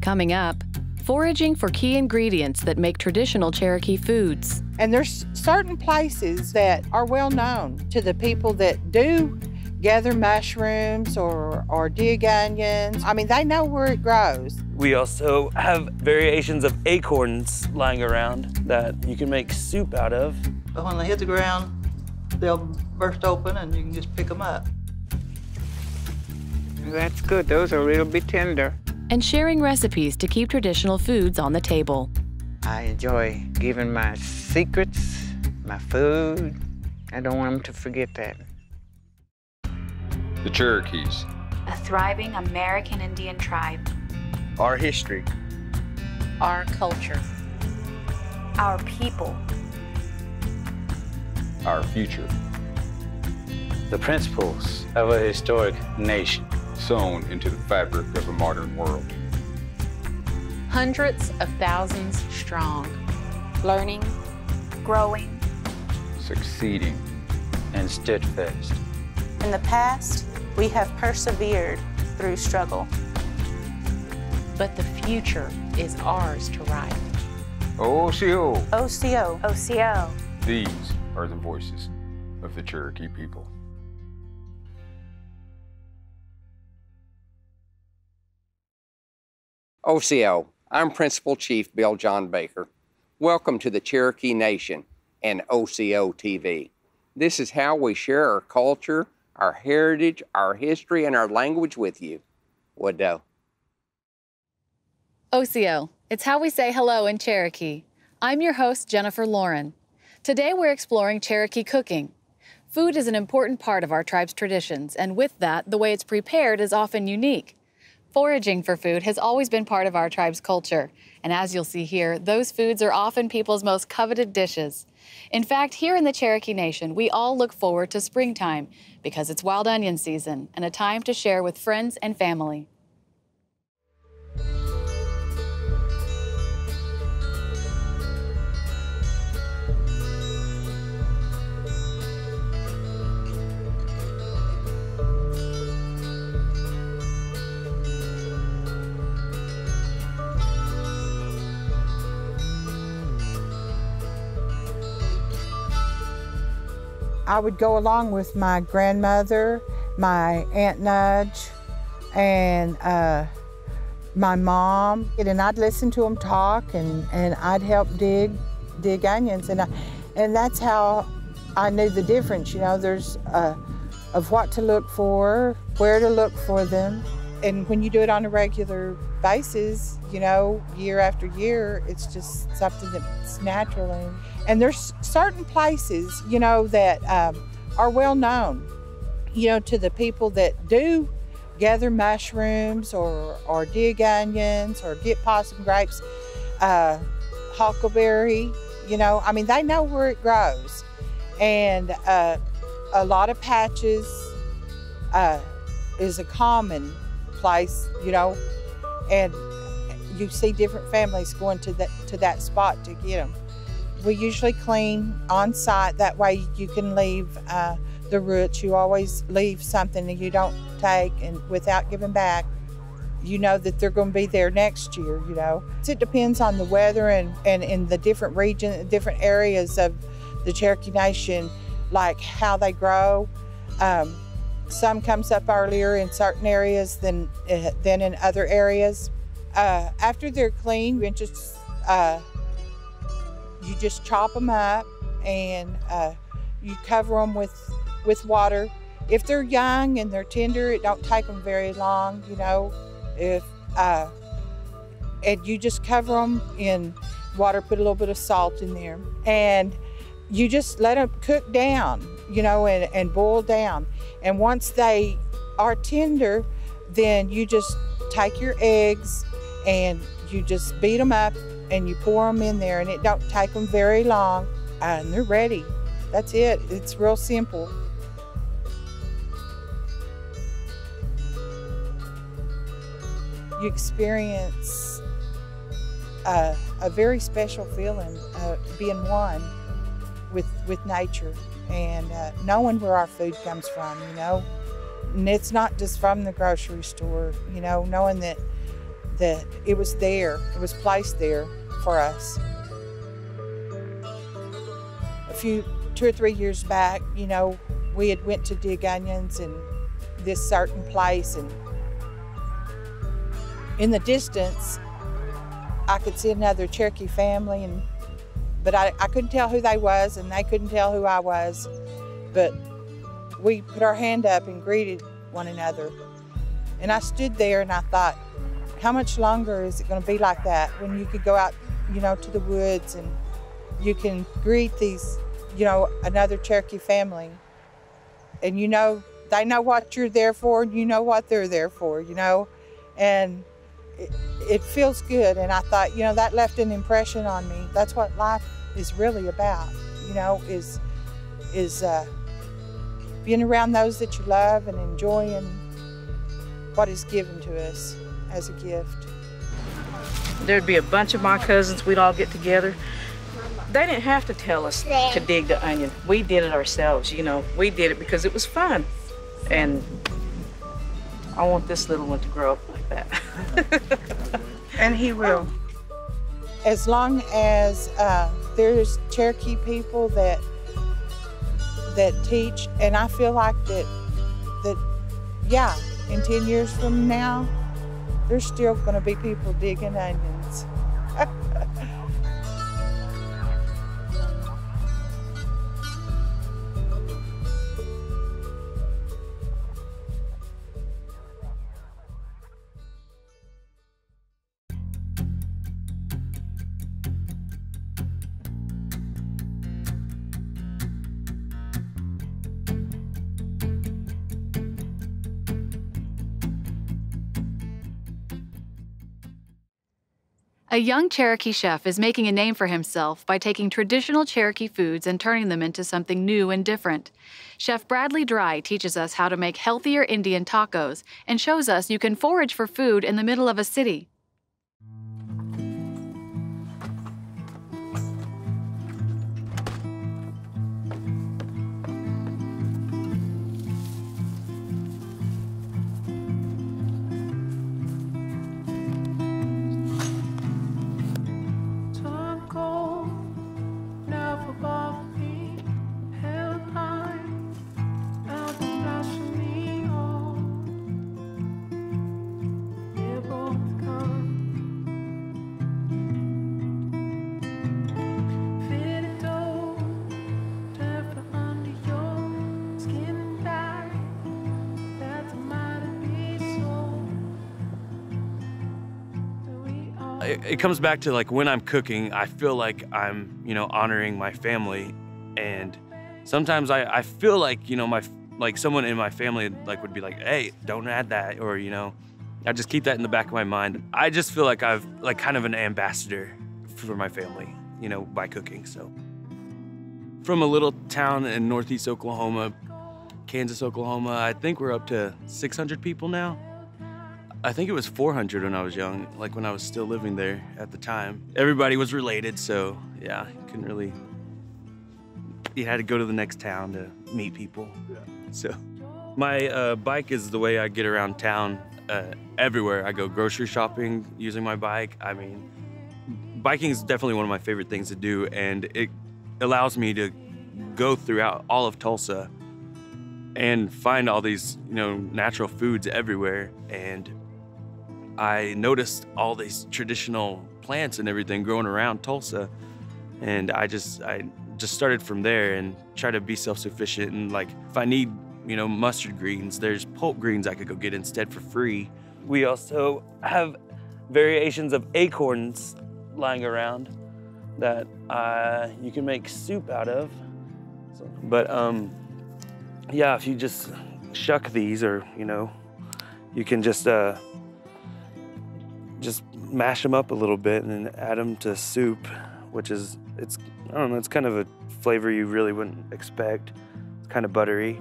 coming up, foraging for key ingredients that make traditional Cherokee foods. And there's certain places that are well known to the people that do gather mushrooms or dig onions. I mean, they know where it grows. We also have variations of acorns lying around that you can make soup out of. But when they hit the ground, they'll burst open and you can just pick them up. That's good. Those are a little bit tender. And sharing recipes to keep traditional foods on the table. I enjoy giving my secrets, my food. I don't want them to forget that. The Cherokees. A thriving American Indian tribe. Our history. Our culture. Our people. Our future. The principles of a historic nation. Sewn into the fabric of a modern world. Hundreds of thousands strong. Learning. Growing. Succeeding. And steadfast. In the past, we have persevered through struggle. But the future is ours to write. Osiyo. Osiyo. Osiyo. These are the voices of the Cherokee people. Osiyo, I'm Principal Chief Bill John Baker. Welcome to the Cherokee Nation and OsiyoTV. This is how we share our culture, our heritage, our history, and our language with you. Wado. Osiyo, it's how we say hello in Cherokee. I'm your host, Jennifer Lauren. Today we're exploring Cherokee cooking. Food is an important part of our tribe's traditions, and with that, the way it's prepared is often unique. Foraging for food has always been part of our tribe's culture, and as you'll see here, those foods are often people's most coveted dishes. In fact, here in the Cherokee Nation, we all look forward to springtime because it's wild onion season and a time to share with friends and family. I would go along with my grandmother, my Aunt Nudge, and my mom, and I'd listen to them talk, and I'd help dig onions, and that's how I knew the difference. You know, there's of what to look for, where to look for them, and when you do it on a regular basis, you know, year after year, it's just something that's natural. And there's certain places, you know, that are well known, you know, to the people that do gather mushrooms or dig onions or get possum grapes, huckleberry, you know, I mean, they know where it grows. And a lot of patches is a common place, you know, and you see different families going to that spot to get them. We usually clean on site, that way you can leave the roots. You always leave something that you don't take and without giving back. You know that they're going to be there next year, you know. It depends on the weather and in the different regions, different areas of the Cherokee Nation, like how they grow. Some comes up earlier in certain areas than in other areas. After they're clean, you just chop them up and you cover them with water. If they're young and they're tender, it don't take them very long, you know. And you just cover them in water, put a little bit of salt in there, and you just let them cook down, you know, and boil down. And once they are tender, then you just take your eggs and you just beat them up and you pour them in there, and it don't take them very long, and they're ready. That's it. It's real simple. You experience a very special feeling, being one with nature and knowing where our food comes from, you know. And it's not just from the grocery store, you know, knowing that that it was there, it was placed there for us. Two or three years back, you know, we had went to dig onions in this certain place, and in the distance, I could see another Cherokee family, but I couldn't tell who they was, and they couldn't tell who I was. But we put our hand up and greeted one another. And I stood there and I thought, how much longer is it going to be like that when you could go out, you know, to the woods and you can greet these, you know, another Cherokee family, and you know, they know what you're there for and you know what they're there for, you know, and it feels good. And I thought, you know, that left an impression on me. That's what life is really about, you know, is being around those that you love and enjoying what is given to us as a gift. There'd be a bunch of my cousins, we'd all get together. They didn't have to tell us to dig the onion. We did it ourselves, you know. We did it because it was fun. And I want this little one to grow up like that. And he will. As long as there's Cherokee people that teach, and I feel like that yeah, in 10 years from now, there's still gonna be people digging onions. A young Cherokee chef is making a name for himself by taking traditional Cherokee foods and turning them into something new and different. Chef Bradley Dry teaches us how to make healthier Indian tacos and shows us you can forage for food in the middle of a city. It comes back to like when I'm cooking, I feel like I'm, you know, honoring my family, and sometimes I feel like, you know, like someone in my family like would be like, hey, don't add that, or, you know, I just keep that in the back of my mind. I just feel like I've like kind of an ambassador for my family, you know, by cooking. So from a little town in northeast Oklahoma, Kansas, Oklahoma, I think we're up to 600 people now. I think it was 400 when I was young, like when I was still living there at the time. Everybody was related, so yeah, couldn't really, you had to go to the next town to meet people. Yeah. So my bike is the way I get around town everywhere. I go grocery shopping using my bike. I mean, biking is definitely one of my favorite things to do, and it allows me to go throughout all of Tulsa and find all these, you know, natural foods everywhere. And I noticed all these traditional plants and everything growing around Tulsa, and I just started from there and try to be self-sufficient. And like, if I need, you know, mustard greens, there's pulp greens I could go get instead for free. We also have variations of acorns lying around that you can make soup out of. But yeah, if you just shuck these, or, you know, you can just mash them up a little bit and then add them to soup, which is, I don't know, it's kind of a flavor you really wouldn't expect. It's kind of buttery.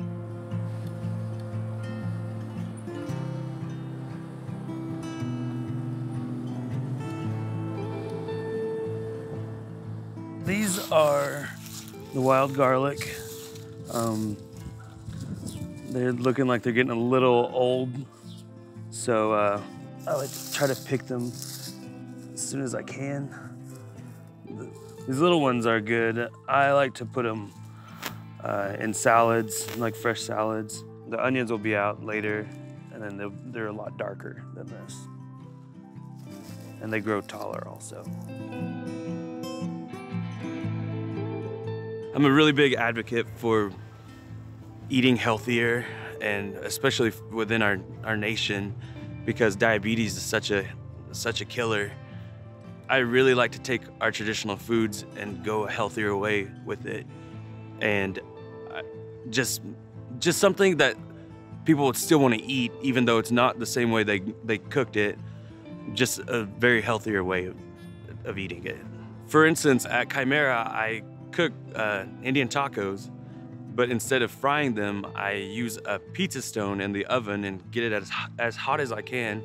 These are the wild garlic. They're looking like they're getting a little old. So I like to try to pick them as soon as I can. These little ones are good. I like to put them in salads, like fresh salads. The onions will be out later, and then they're a lot darker than this. And they grow taller also. I'm a really big advocate for eating healthier, and especially within our nation, because diabetes is such a killer. I really like to take our traditional foods and go a healthier way with it. And just something that people would still want to eat, even though it's not the same way they cooked it, just a very healthier way of eating it. For instance, at Chimera, I cook Indian tacos, but instead of frying them, I use a pizza stone in the oven and get it as hot as I can.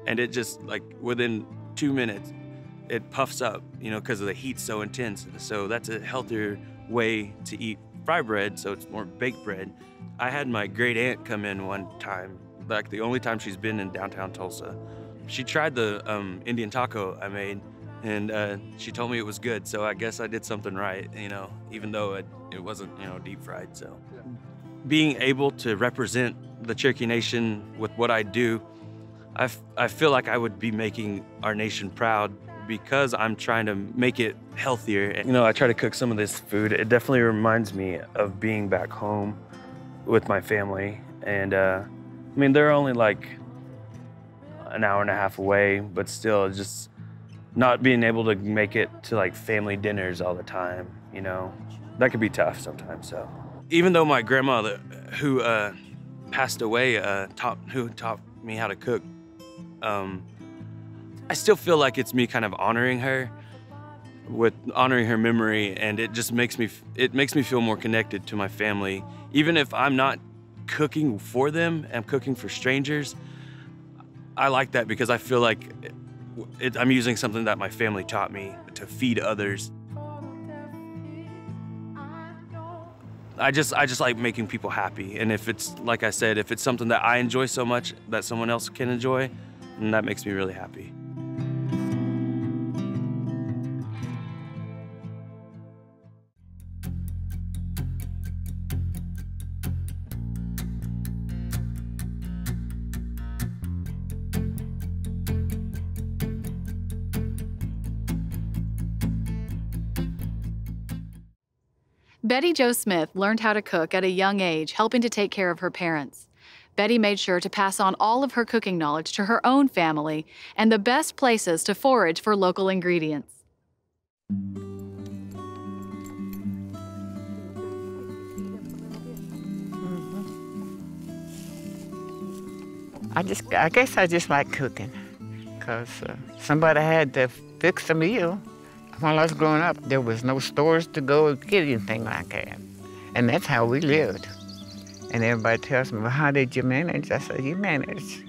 And it just, like, within 2 minutes, it puffs up, you know, because of the heat so intense. So that's a healthier way to eat fry bread, so it's more baked bread. I had my great aunt come in one time, like the only time she's been in downtown Tulsa. She tried the Indian taco I made, and she told me it was good, so I guess I did something right, you know, even though it wasn't, you know, deep fried, so. Yeah. Being able to represent the Cherokee Nation with what I do, I feel like I would be making our nation proud, because I'm trying to make it healthier. You know, I try to cook some of this food. It definitely reminds me of being back home with my family. And I mean, they're only like an hour and a half away, but still just not being able to make it to like family dinners all the time, you know, that could be tough sometimes, so. Even though my grandmother, who passed away, who taught me how to cook, I still feel like it's me kind of honoring her memory, and it just makes me feel more connected to my family. Even if I'm not cooking for them, I'm cooking for strangers, I like that because I feel like I'm using something that my family taught me to feed others. I just like making people happy, and if it's, like I said, if it's something that I enjoy so much that someone else can enjoy, then that makes me really happy. Betty Jo Smith learned how to cook at a young age, helping to take care of her parents. Betty made sure to pass on all of her cooking knowledge to her own family and the best places to forage for local ingredients. I guess I just like cooking, because somebody had to fix a meal. When I was growing up, there was no stores to go get anything like that. And that's how we lived. And everybody tells me, well, how did you manage? I said, you manage.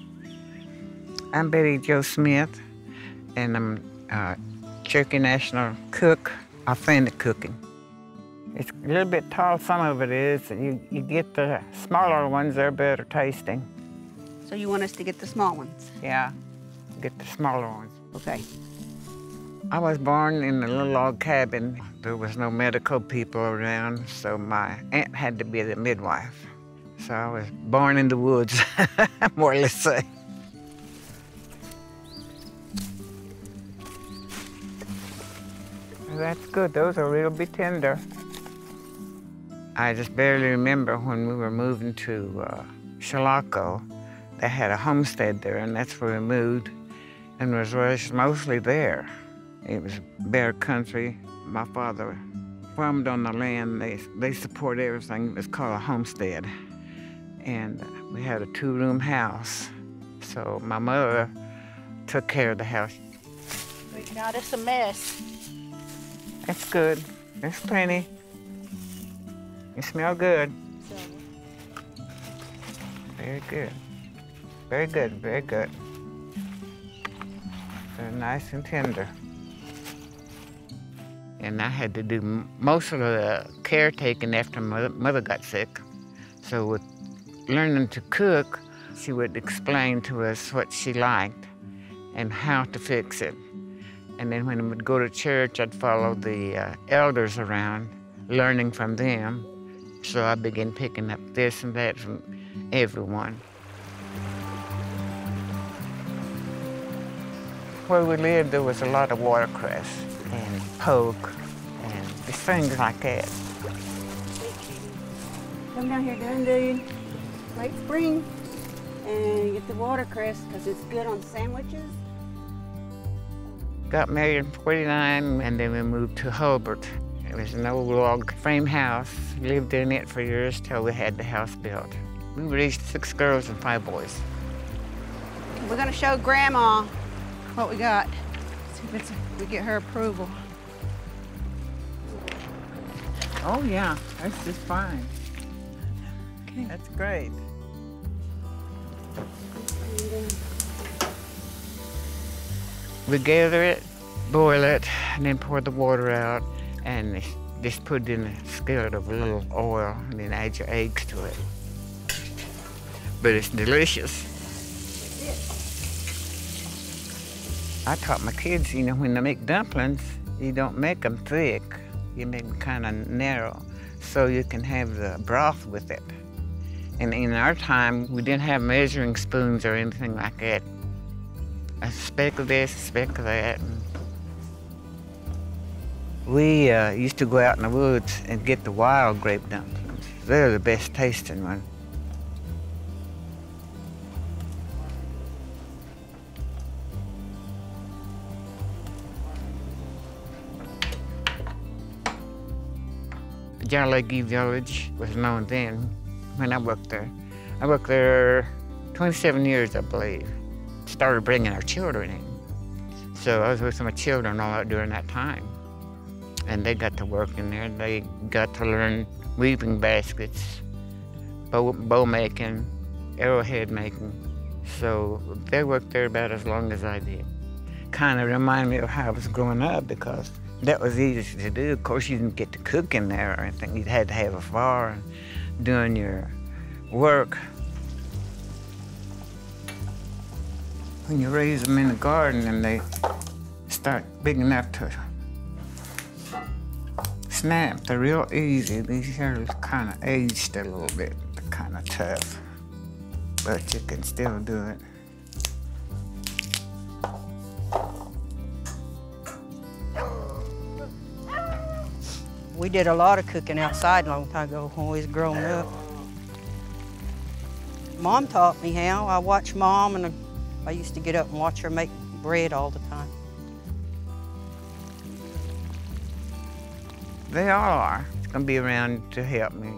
I'm Betty Jo Smith, and I'm a Cherokee National cook, authentic cooking. It's a little bit tall, some of it is. You get the smaller ones, they're better tasting. So you want us to get the small ones? Yeah, get the smaller ones. Okay. I was born in a little log cabin. There was no medical people around, so my aunt had to be the midwife. So I was born in the woods, more or less say. Well, that's good. Those are real bit tender. I just barely remember when we were moving to Chilocco. They had a homestead there, and that's where we moved, and was raised mostly there. It was bare country. My father farmed on the land. They support everything. It's called a homestead. And we had a 2-room house. So my mother took care of the house. Now it's a mess. That's good. There's plenty. You smell good. Very good. Very good, very good. They're nice and tender. And I had to do most of the caretaking after my mother got sick. So with learning to cook, she would explain to us what she liked. and how to fix it. And then when I would go to church, I'd follow the elders around, learning from them. So I began picking up this and that from everyone. Where we lived, there was a lot of watercress and poke and things like that. Come down here during the late spring and get the watercress because it's good on sandwiches. Got married in '49, and then we moved to Hulbert. It was an old log frame house. Lived in it for years till we had the house built. We raised 6 girls and 5 boys. We're gonna show Grandma what we got. See if we get her approval. Oh yeah, that's just fine. Okay. That's great. We gather it, boil it, and then pour the water out, and just put it in a skillet of a little oil, and then add your eggs to it. But it's delicious. I taught my kids, you know, when they make dumplings, you don't make them thick. You make them kind of narrow, so you can have the broth with it. And in our time, we didn't have measuring spoons or anything like that. A speck of this, a speck of that. We used to go out in the woods and get the wild grape dumplings. They're the best tasting one. Cherokee Village was known then when I worked there. I worked there 27 years, I believe. Started bringing our children in. So I was with my children all out during that time. And they got to work in there. They got to learn weaving baskets, bow making, arrowhead making. So they worked there about as long as I did. Kind of reminded me of how I was growing up because that was easy to do. Of course, you didn't get to cook in there or anything. You had to have a fire and doing your work. When you raise them in the garden and they start big enough to snap, they're real easy. These are kind of aged a little bit. They're kind of tough, but you can still do it. We did a lot of cooking outside a long time ago when we was growing up. Mom taught me how. I watched Mom, and I used to get up and watch her make bread all the time. They all are. It's gonna be around to help me.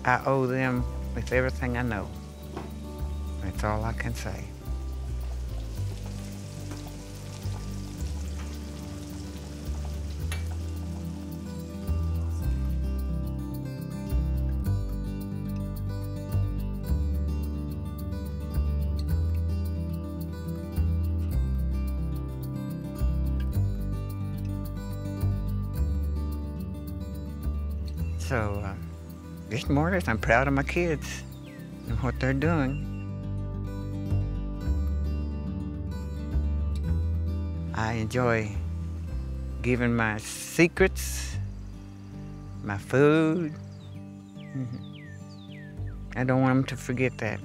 I owe them with everything I know. That's all I can say. So, just more or less, I'm proud of my kids and what they're doing. I enjoy giving my secrets, my food. I don't want them to forget that.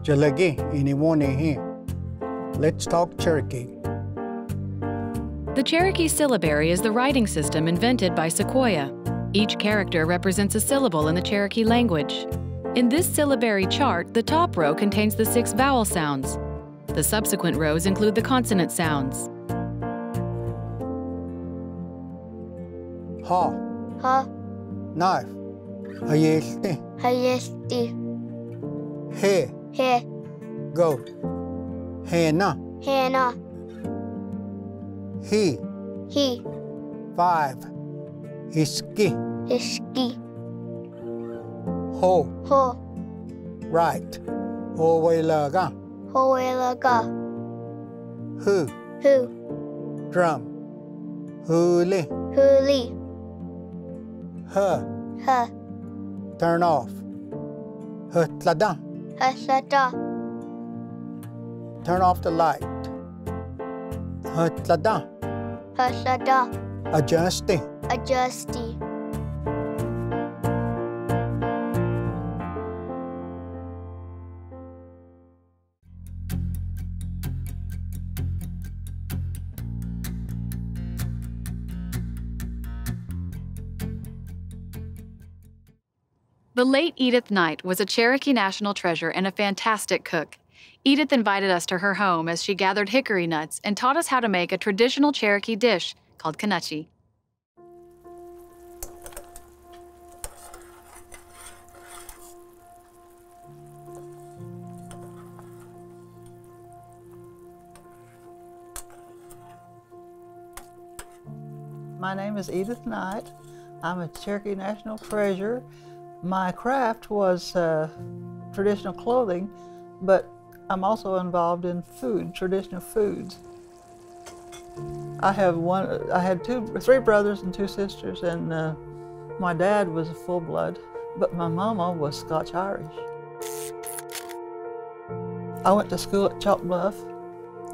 Jalagi, anyone here. Let's talk Cherokee. The Cherokee syllabary is the writing system invented by Sequoyah. Each character represents a syllable in the Cherokee language. In this syllabary chart, the top row contains the 6 vowel sounds. The subsequent rows include the consonant sounds. Ha. Ha. Knife. Hayesti. Hayesti. He. He. Goat. Hena. Hena. He. He. 5. Hiski. Hiski. Ho. Ho. Right. Ho'welaga. Ho'welaga. Who. Who. Drum. Huli. Huli. Huh. Huh. Turn off. Hutlada. Hutlada. Turn off the light. Hutlada. Hutlada. Adjusting. Adjusty. The late Edith Knight was a Cherokee national treasure and a fantastic cook. Edith invited us to her home as she gathered hickory nuts and taught us how to make a traditional Cherokee dish called kanuchi. My name is Edith Knight. I'm a Cherokee National Treasure. My craft was traditional clothing, but I'm also involved in food, traditional foods. I had three brothers and two sisters, and my dad was a full-blood, but my mama was Scotch-Irish. I went to school at Chalk Bluff,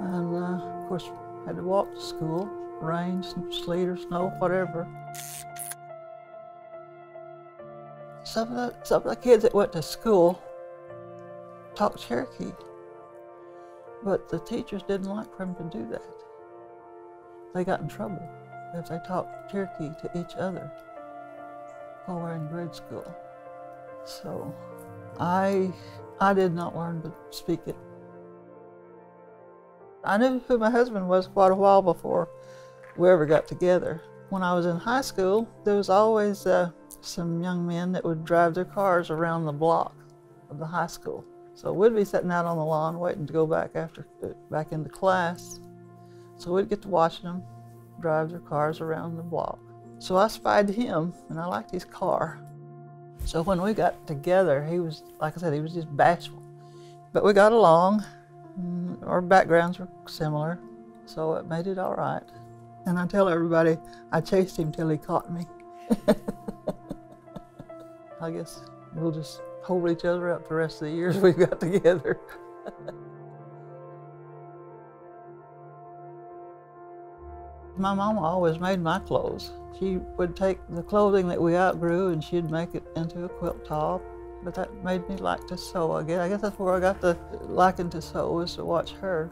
and of course had to walk to school, rain, sleet or snow, whatever. Some of the kids that went to school talked Cherokee, but the teachers didn't like for them to do that. They got in trouble if they talked Cherokee to each other while we're in grade school. So I did not learn to speak it. I knew who my husband was quite a while before we ever got together. When I was in high school, there was always some young men that would drive their cars around the block of the high school. So we'd be sitting out on the lawn waiting to go back into class. So we'd get to watching them drive their cars around the block. So I spied him, and I liked his car. So when we got together, he was, like I said, he was just bashful. But we got along. Our backgrounds were similar, so it made it all right. And I tell everybody, I chased him till he caught me. I guess we'll just hold each other up the rest of the years we've got together. My mama always made my clothes. She would take the clothing that we outgrew and she'd make it into a quilt top. But that made me like to sew. I guess that's where I got the liking to sew, was to watch her.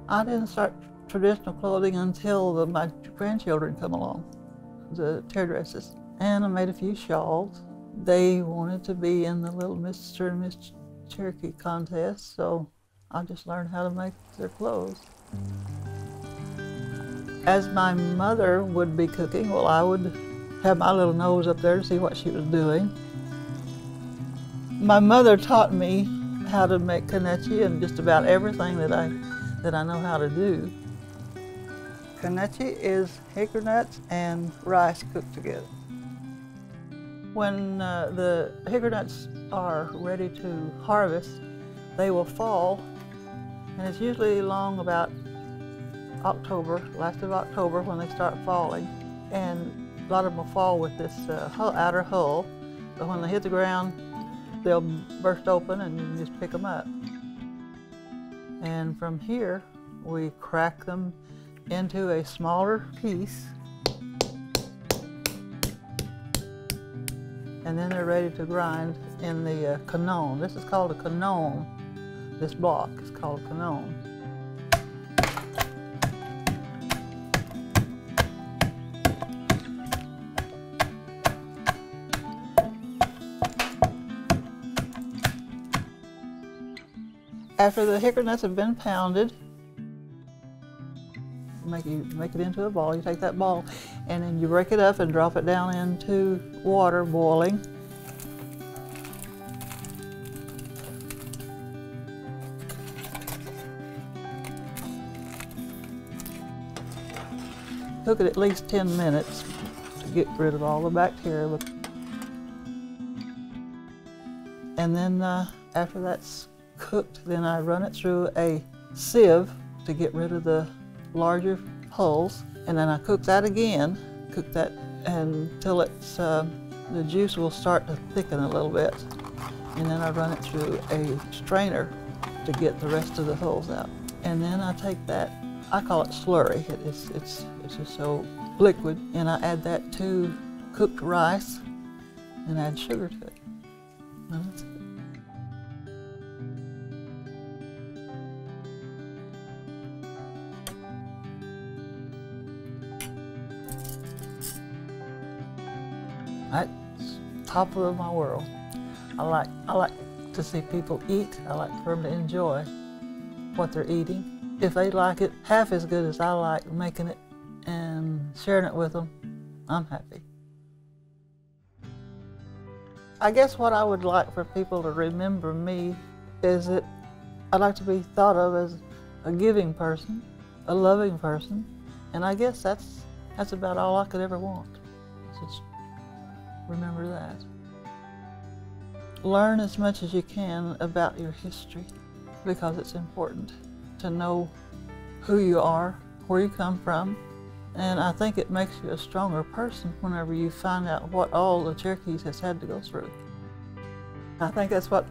I didn't start traditional clothing until my grandchildren come along, the tear dresses. And I made a few shawls. They wanted to be in the little Mr. and Miss Cherokee contest, so I just learned how to make their clothes. As my mother would be cooking, well, I would have my little nose up there to see what she was doing. My mother taught me how to make kanuchi and just about everything that I know how to do. Kanuchi is hickory nuts and rice cooked together. When the hickory nuts are ready to harvest, they will fall, and it's usually along about October, last of October, when they start falling. And a lot of them will fall with this outer hull, but when they hit the ground, they'll burst open and you can just pick them up. And from here, we crack them into a smaller piece, and then they're ready to grind in the canon. This is called a canon. This block is called a canon. After the hickory nuts have been pounded, make it into a ball. You take that ball and then you break it up and drop it down into water boiling. Cook it at least 10 minutes to get rid of all the bacteria. And then after that's cooked, then I run it through a sieve to get rid of the larger hulls. And then I cook that again, cook that until it's, the juice will start to thicken a little bit. And then I run it through a strainer to get the rest of the hulls out. And then I take that, I call it slurry. It's just so liquid. And I add that to cooked rice and add sugar to it. And that's it. That's top of my world. I like to see people eat. I like for them to enjoy what they're eating. If they like it half as good as I like making it and sharing it with them, I'm happy. I guess what I would like for people to remember me is that I like to be thought of as a giving person, a loving person, and I guess that's about all I could ever want. Just remember that. Learn as much as you can about your history because it's important to know who you are, where you come from, and I think it makes you a stronger person whenever you find out what all the Cherokees has had to go through. I think that's what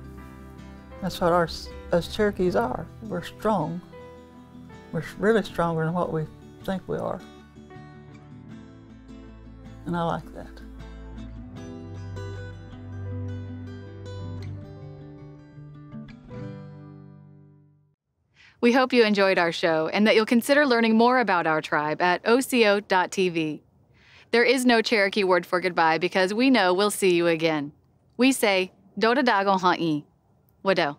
us Cherokees are. We're strong. We're really stronger than what we think we are. And I like that. We hope you enjoyed our show and that you'll consider learning more about our tribe at Osiyo.tv. There is no Cherokee word for goodbye because we know we'll see you again. We say, Dodadago ha'i. Wado.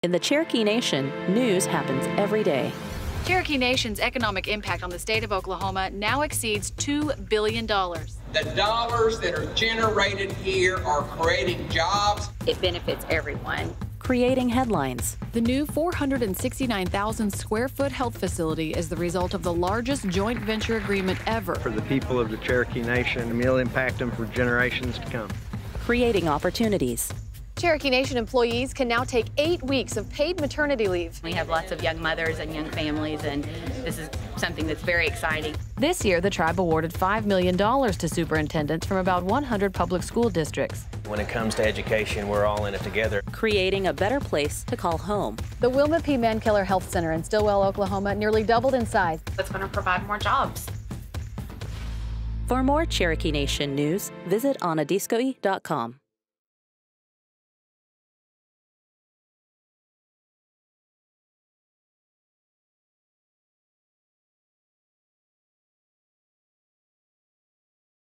In the Cherokee Nation, news happens every day. Cherokee Nation's economic impact on the state of Oklahoma now exceeds $2 billion. The dollars that are generated here are creating jobs. It benefits everyone. Creating headlines. The new 469,000 square foot health facility is the result of the largest joint venture agreement ever. For the people of the Cherokee Nation, and will impact them for generations to come. Creating opportunities. Cherokee Nation employees can now take 8 weeks of paid maternity leave. We have lots of young mothers and young families, and this is something that's very exciting. This year, the tribe awarded $5 million to superintendents from about 100 public school districts. When it comes to education, we're all in it together. Creating a better place to call home. The Wilma P. Mankiller Health Center in Stillwell, Oklahoma, nearly doubled in size. It's going to provide more jobs. For more Cherokee Nation news, visit onadiskoe.com.